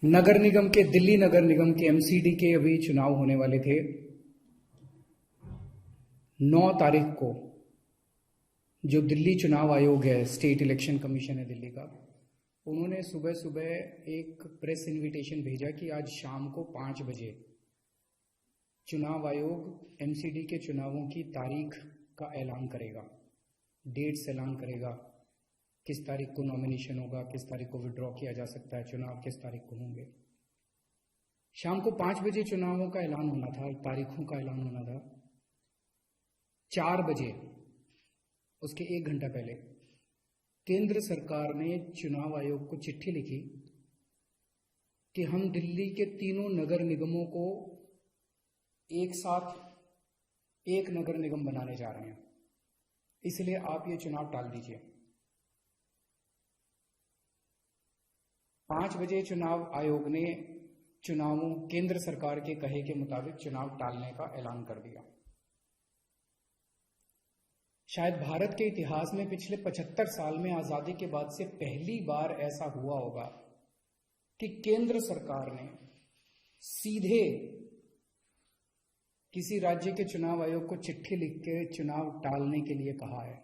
नगर निगम के दिल्ली नगर निगम के एमसीडी के अभी चुनाव होने वाले थे। 9 तारीख को जो दिल्ली चुनाव आयोग है, स्टेट इलेक्शन कमीशन है दिल्ली का, उन्होंने सुबह सुबह एक प्रेस इनविटेशन भेजा कि आज शाम को 5 बजे चुनाव आयोग एमसीडी के चुनावों की तारीख का ऐलान करेगा, डेट्स ऐलान करेगा, किस तारीख को नॉमिनेशन होगा, किस तारीख को विड्रॉ किया जा सकता है, चुनाव किस तारीख को होंगे। शाम को 5 बजे चुनावों का ऐलान होना था, तारीखों का ऐलान होना था। 4 बजे, उसके 1 घंटा पहले, केंद्र सरकार ने चुनाव आयोग को चिट्ठी लिखी कि हम दिल्ली के तीनों नगर निगमों को एक साथ एक नगर निगम बनाने जा रहे हैं, इसलिए आप ये चुनाव टाल दीजिए। 5 बजे चुनाव आयोग ने चुनावों केंद्र सरकार के कहे के मुताबिक चुनाव टालने का ऐलान कर दिया। शायद भारत के इतिहास में पिछले 75 साल में आजादी के बाद से पहली बार ऐसा हुआ होगा कि केंद्र सरकार ने सीधे किसी राज्य के चुनाव आयोग को चिट्ठी लिख के चुनाव टालने के लिए कहा है।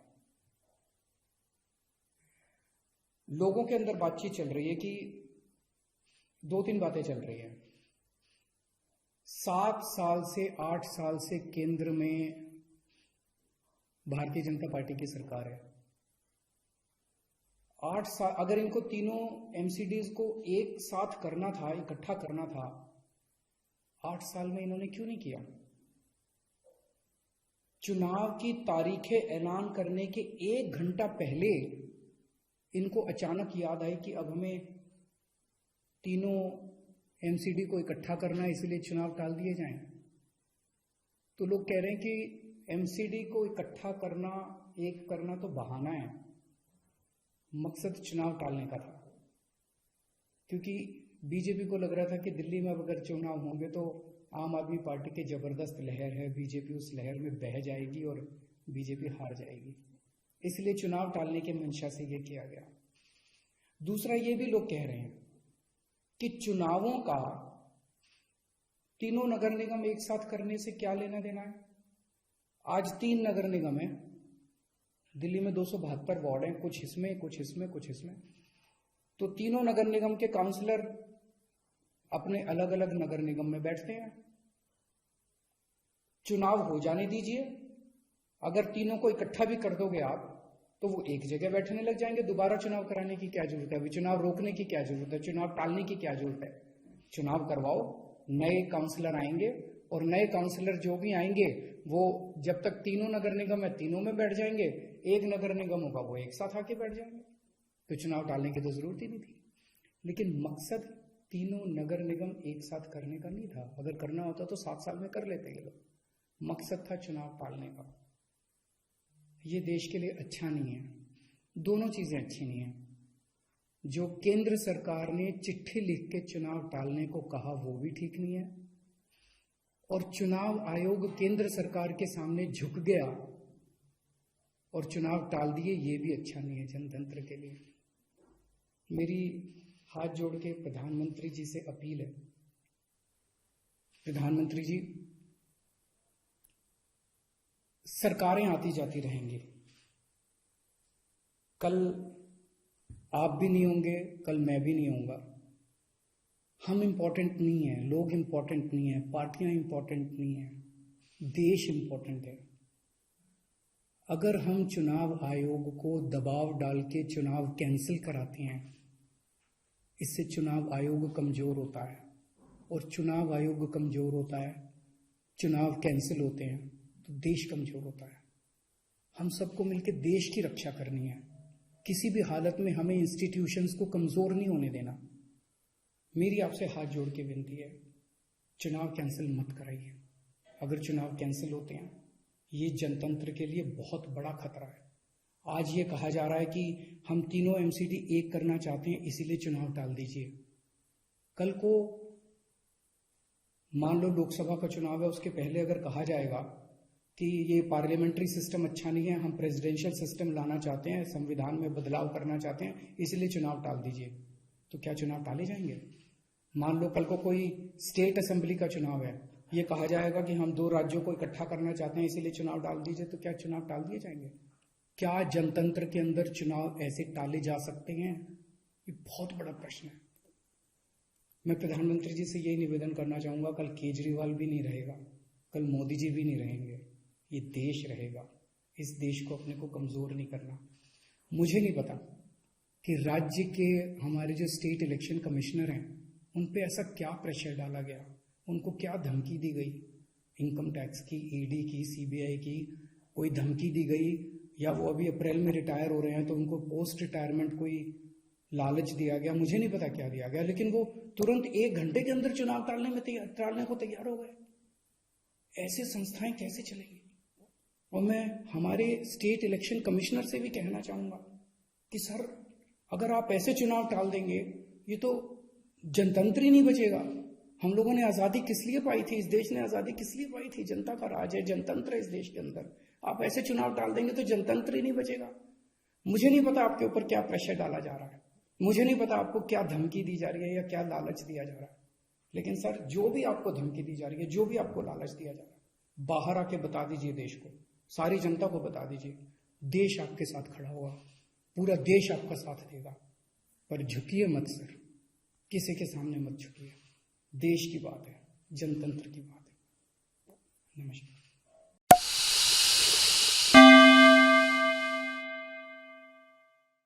लोगों के अंदर बातचीत चल रही है कि 2-3 बातें चल रही हैं। 7 साल से 8 साल से केंद्र में भारतीय जनता पार्टी की सरकार है। 8 साल, अगर इनको तीनों एमसीडीज को एक साथ करना था, इकट्ठा करना था, 8 साल में इन्होंने क्यों नहीं किया? चुनाव की तारीखें ऐलान करने के 1 घंटा पहले इनको अचानक याद आई कि अब हमें तीनों एमसीडी को इकट्ठा करना है, इसलिए चुनाव टाल दिए जाएं। तो लोग कह रहे हैं कि एमसीडी को इकट्ठा करना, एक करना तो बहाना है, मकसद चुनाव टालने का था। क्योंकि बीजेपी को लग रहा था कि दिल्ली में अगर चुनाव होंगे तो आम आदमी पार्टी की जबरदस्त लहर है, बीजेपी उस लहर में बह जाएगी और बीजेपी हार जाएगी, इसलिए चुनाव टालने के मंशा से यह किया गया। दूसरा, ये भी लोग कह रहे हैं कि चुनावों का तीनों नगर निगम एक साथ करने से क्या लेना देना है। आज 3 नगर निगम है दिल्ली में, 272 वार्ड हैं, कुछ इसमें कुछ इसमें कुछ इसमें। तो तीनों नगर निगम के काउंसलर अपने अलग अलग नगर निगम में बैठते हैं। चुनाव हो जाने दीजिए, अगर तीनों को इकट्ठा भी कर दोगे आप तो वो एक जगह बैठने लग जाएंगे। दोबारा चुनाव कराने की क्या जरूरत है? अभी चुनाव रोकने की क्या जरूरत है? चुनाव टालने की क्या जरूरत है? चुनाव करवाओ, नए काउंसलर आएंगे और नए काउंसलर जो भी आएंगे वो जब तक तीनों नगर निगम है तीनों में बैठ जाएंगे, एक नगर निगम होगा वो एक साथ आके बैठ जाएंगे। तो चुनाव टालने की तो जरूरत ही नहीं थी। लेकिन मकसद तीनों नगर निगम एक साथ करने का नहीं था। अगर करना होता तो 7 साल में कर लेते ये लोग। मकसद था चुनाव टालने का। ये देश के लिए अच्छा नहीं है, दोनों चीजें अच्छी नहीं है। जो केंद्र सरकार ने चिट्ठी लिख के चुनाव टालने को कहा वो भी ठीक नहीं है, और चुनाव आयोग केंद्र सरकार के सामने झुक गया और चुनाव टाल दिए, ये भी अच्छा नहीं है जनतंत्र के लिए। मेरी हाथ जोड़ के प्रधानमंत्री जी से अपील है, प्रधानमंत्री जी, सरकारें आती जाती रहेंगी, कल आप भी नहीं होंगे, कल मैं भी नहीं होऊंगा। हम इंपॉर्टेंट नहीं है, लोग इंपॉर्टेंट नहीं है, पार्टियां इंपॉर्टेंट नहीं है, देश इंपॉर्टेंट है। अगर हम चुनाव आयोग को दबाव डाल के चुनाव कैंसिल कराते हैं, इससे चुनाव आयोग कमजोर होता है, और चुनाव आयोग कमजोर होता है, चुनाव कैंसिल होते हैं तो देश कमजोर होता है। हम सबको मिलकर देश की रक्षा करनी है। किसी भी हालत में हमें इंस्टीट्यूशंस को कमजोर नहीं होने देना। मेरी आपसे हाथ जोड़ के विनती है, चुनाव कैंसिल मत कराइए। अगर चुनाव कैंसिल होते हैं, ये जनतंत्र के लिए बहुत बड़ा खतरा है। आज ये कहा जा रहा है कि हम तीनों एमसीडी एक करना चाहते हैं, इसीलिए चुनाव टाल दीजिए। कल को मान लो लोकसभा का चुनाव है, उसके पहले अगर कहा जाएगा कि ये पार्लियामेंट्री सिस्टम अच्छा नहीं है, हम प्रेसिडेंशियल सिस्टम लाना चाहते हैं, संविधान में बदलाव करना चाहते हैं, इसलिए चुनाव टाल दीजिए, तो क्या चुनाव टाले जाएंगे? मान लो कल को कोई स्टेट असेंबली का चुनाव है, ये कहा जाएगा कि हम 2 राज्यों को इकट्ठा करना चाहते हैं इसीलिए चुनाव टाल दीजिए, तो क्या चुनाव टाल दिए जाएंगे? क्या जनतंत्र के अंदर चुनाव ऐसे टाले जा सकते हैं? ये बहुत बड़ा प्रश्न है। मैं प्रधानमंत्री जी से यही निवेदन करना चाहूंगा, कल केजरीवाल भी नहीं रहेगा, कल मोदी जी भी नहीं रहेंगे, ये देश रहेगा। इस देश को अपने को कमजोर नहीं करना। मुझे नहीं पता कि राज्य के हमारे जो स्टेट इलेक्शन कमिश्नर हैं उन पे ऐसा क्या प्रेशर डाला गया, उनको क्या धमकी दी गई, इनकम टैक्स की, ईडी की, सीबीआई की कोई धमकी दी गई, या वो अभी अप्रैल में रिटायर हो रहे हैं तो उनको पोस्ट रिटायरमेंट कोई लालच दिया गया, मुझे नहीं पता क्या दिया गया, लेकिन वो तुरंत 1 घंटे के अंदर चुनाव टालने को तैयार हो गए। ऐसे संस्थाएं कैसे चलेंगी? और मैं हमारे स्टेट इलेक्शन कमिश्नर से भी कहना चाहूंगा कि सर, अगर आप ऐसे चुनाव टाल देंगे, ये तो जनतंत्र ही नहीं बचेगा। हम लोगों ने आजादी किस लिए पाई थी? इस देश ने आजादी किस लिए पाई थी? जनता का राज है, जनतंत्र है इस देश के अंदर। आप ऐसे चुनाव टाल देंगे तो जनतंत्र ही नहीं बचेगा। मुझे नहीं पता आपके ऊपर क्या प्रेशर डाला जा रहा है, मुझे नहीं पता आपको क्या धमकी दी जा रही है या क्या लालच दिया जा रहा है, लेकिन सर, जो भी आपको धमकी दी जा रही है, जो भी आपको लालच दिया जा रहा है, बाहर आके बता दीजिए देश को, सारी जनता को बता दीजिए। देश आपके साथ खड़ा होगा, पूरा देश आपका साथ देगा। पर झुकिए मत सर, किसी के सामने मत झुकिए। देश की बात है, जनतंत्र की बात है। नमस्कार।